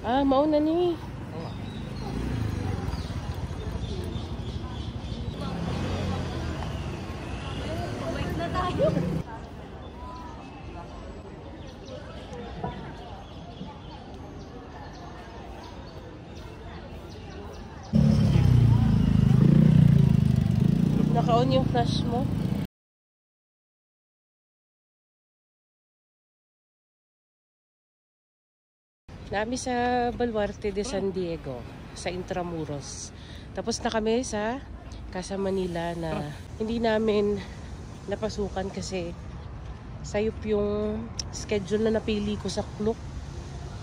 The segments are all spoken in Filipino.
Ah, mauna ni. Wait na tayo. Naka-on yung flash mo. Nami sa Baluarte de San Diego, sa Intramuros. Tapos na kami sa Casa Manila na hindi namin napasukan kasi sayop yung schedule na napili ko sa Klook.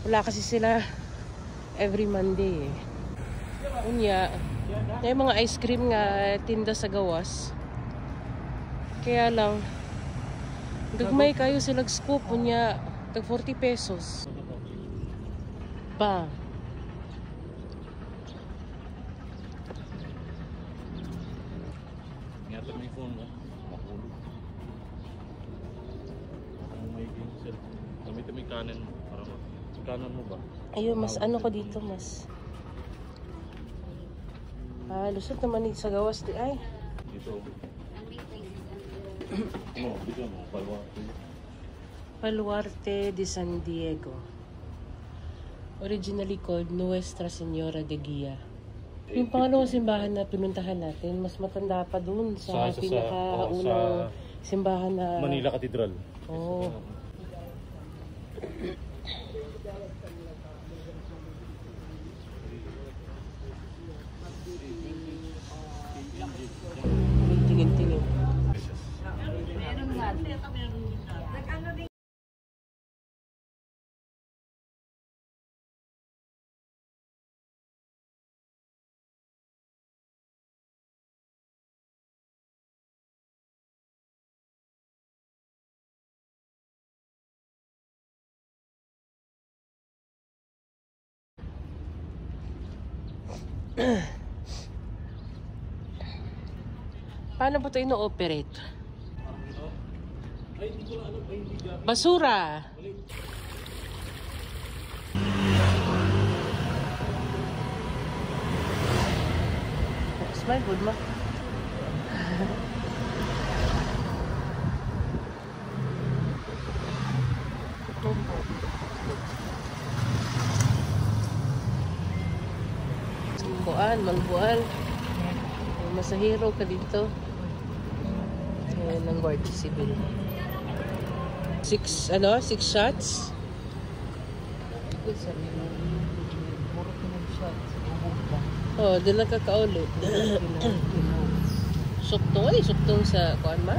Wala kasi sila every Monday eh. Unya, may mga ice cream nga tinda sa gawas. Kaya lang, gagmay kayo silag scoop. Unya, tag 40 pesos. Pa. Ingatan mo yung phone mo. Makulog. Ang may ginsel. Gamitin mo yung kanan mo. Para yung kanan mo ba? Ayun, mas ano ko dito, mas. Ah, lusot naman dito sa gawas di ay. Dito. No, dito mo. Baluarte. Baluarte de San Diego. Originally called Nuestra Señora de Guia. Yung pangalawang simbahan na pinuntahan natin, mas matanda pa dun sa pinakaunang simbahan na... Manila Cathedral. Oo. Tingin-tingin. Meron nga. Nag-ano din. Paano ba ito ino-operate? Ay, hindi ko na alam. Ay, hindi gabi. Basura! Smile good ma. Sumbuan, mangbuan. Masahiro ka dito. Ayan ang Guardia Civil. 6 shots? Oh, doon lang kakaulit. Suktong, suktong sa kuan ma?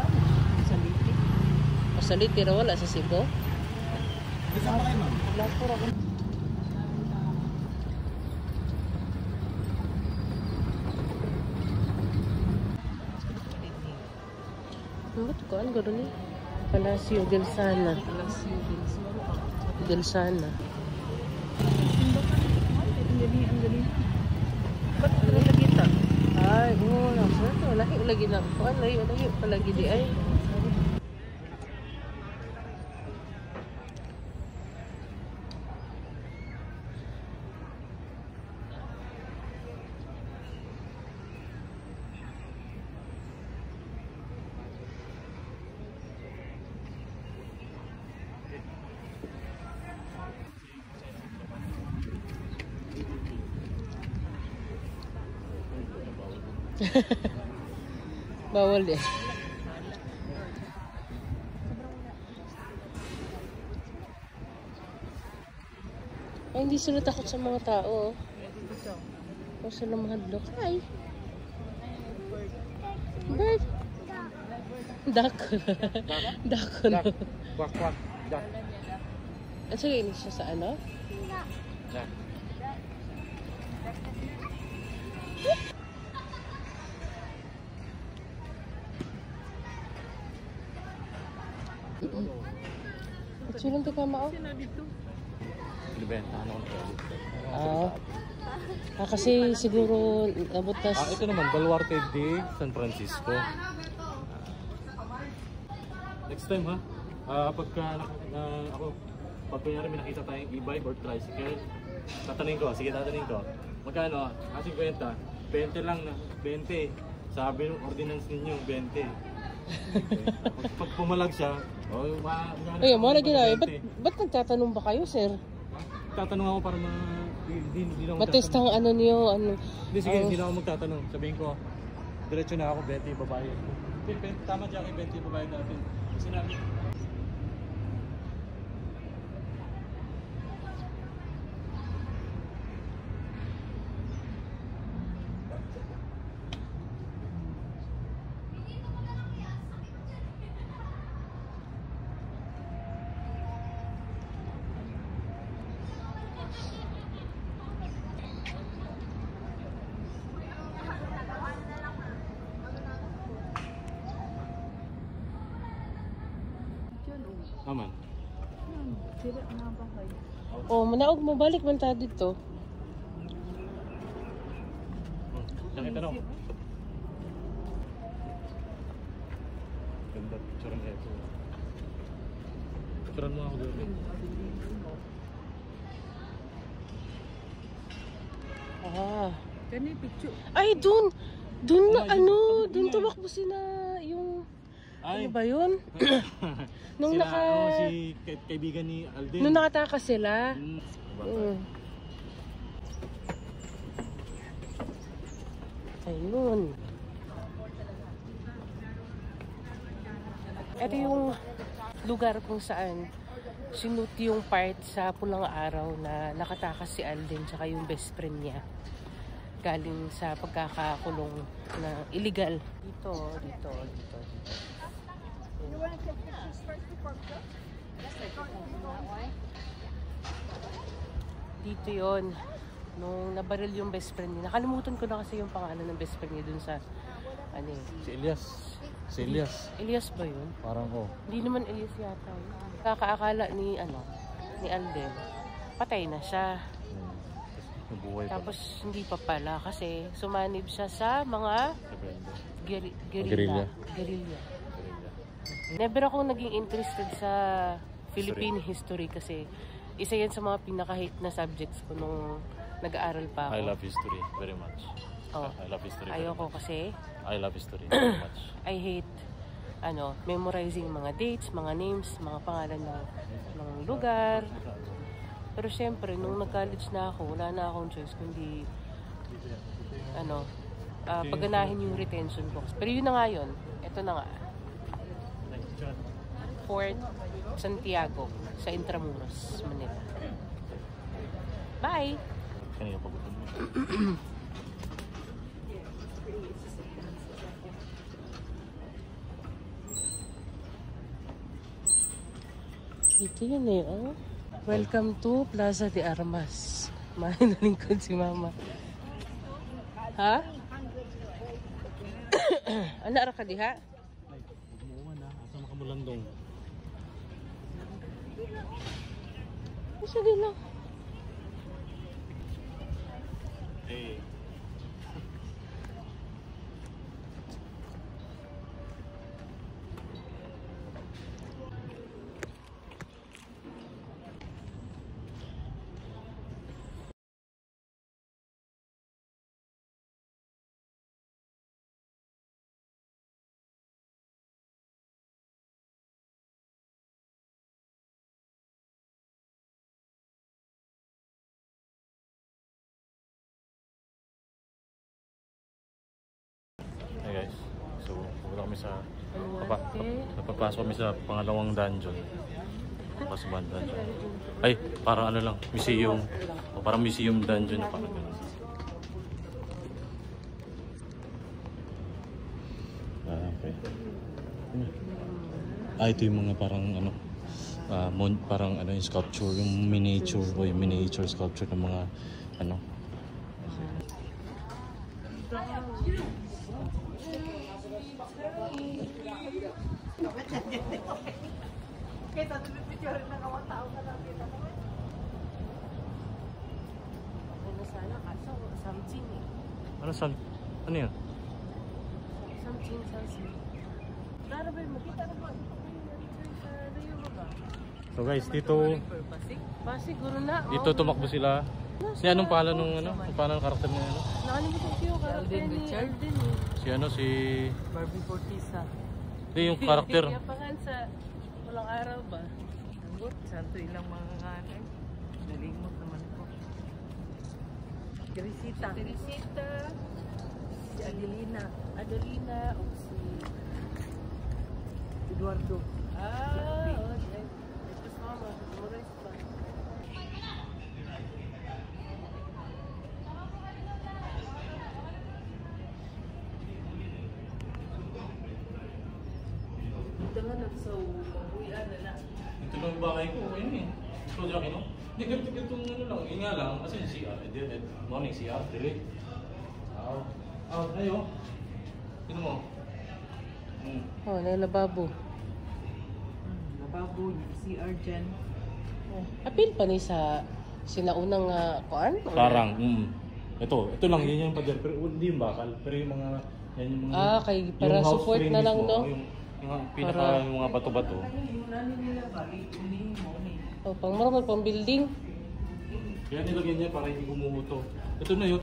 Saliti. O salit, pero wala sa Cebu. Saan ba kayo, ma'am? Ano ito? Kuan gano'n eh? Palacio del Sana. Del Sana. Ang galing. Ba't ito lagi ito? Ay, oo lang. Lahi lagi na. Kuan, lahi palagi di ay. Bawal eh. Ay, hindi sila takot sa mga tao. O sila mahadlok. Ay! Bird! Duck. Duck. Kwak, kwak. Dak. At sige, ini siya sa ano? Dak. At silang ito ka mao? Binibentahan ako ng product. Kasi siguro abot na... Ito naman, Baluarte de San Francisco. Next time ha, pagka ako, pag kunyari may nakita tayong e-bike or tricycle, Tatanungin ko, sige tatanungin ko. Magkano? Kasi 50. 20 lang na. 20. Sabi ng ordinance ninyo, 20. Pag pumalag siya, Ay, mo na ginaya. Ba't nagtatanong ba kayo, sir? tatanong ako para hindi na ako Matest ang ano niyo, ano. Hindi, sige, hindi na ako magtatanong. Sabihin ko, diretso na ako, 20 babae. Tama, Jackie, 20 babae natin. Sinabi. Aman. Sira na bahay. Oh, manaog mo balik man ta dito. Nakita na ako. Ganda picture niya ito. Picturean mo ako doon. Ah. Kani picture. Ay, dun na Oh, yun. dun tumakbo sina yung ano ba yun? Nung sila, naka si kaibigan ni Alden. nung nakatakas sila. Bata. Ayun. Ito yung lugar kung saan sinut yung part sa Pulang Araw na nakatakas si Alden tsaka yung best friend niya. Galing sa pagkakakulong na illegal. Dito. Dito yon nung nabaril yung best friend niya. Nakalimutan ko na kasi yung pangalan ng best friend niya dun sa ano eh. Si Elias. Si Elias. Elias ba yun? Parang ko. Hindi naman Elias yata yun. Kakaakala ni Alden, patay na siya. Nabuhay pa. Tapos hindi pa pala kasi sumanib siya sa mga Guerrilla. guerrilla. Never akong naging interested sa Philippine history kasi isa yan sa mga pinaka-hate na subjects ko nung nag-aaral pa ako. I love history very much. Oh. I love history very Ayoko much. kasi I love history very much. I hate memorizing mga dates, mga names, mga pangalan ng lugar. Pero syempre, nung nag-college na ako, wala na akong choice kundi pagganahin yung retention ko. Pero yun na nga yun. Ito na nga. Fort Santiago sa Intramuros, Manila. Bye! Kanina pa gutom. Dito yun eh, oh. Welcome to Plaza de Armas. Mahin na lingkod si Mama. Ha? Ano ara ka diha? Ay, umuwan na. Asa makamulandong. Sige lang. Eh. Hey guys, so pupunta kami sa napapasok kami sa pangalawang dungeon. Pasman dungeon. Ay, parang ano lang, museum. O parang museum dungeon na parang gano'n. Okay. Ito yung mga parang ano, parang ano yung sculpture, yung miniature o yung miniature sculpture ng mga ano. Ano sana kaso something eh. Ano yan? Something. Para ba makita na ba? So guys, dito Ba siguro na. tumakbo sila. Si anong pangalan nung ano? Ang pangalan ng karakter niya ano? Nakalimutan ko yung karakter ni Alden eh. Si ano si Barbie Fortisa. Hindi yung karakter. Yapangan sa walang araw ba? Anggot, santo ilang mga ngalan. Nalimot naman ko. Teresita. Teresita, Si Adelina. Adelina, o si... Eduardo. Okay. Tapos mama, memorize pa. Ito nga nagsaw, mabuyan na lang. Ito lang yung bahay ko, ayun eh. Ito dyan no? Hindi, ganito ano lang. Yun nga lang, kasi si morning si dire. Ayo. Tignan mo. Oh, nalababo. Lababo, CR dyan. Apil pa ni sa sinaunang kuan? Parang, Ito lang, yun yung pader. Pero hindi yung bakal. Pero yung mga, yan yung mga... Kay para yung house support frame na lang, mismo, no? Yung pinaka, Para- yung mga bato-bato. Yung nanin nila ba? Ulihin mo ni. Oh, pang marunong pang building. Kaya nilagyan niya para hindi gumuho to. Ito na yun.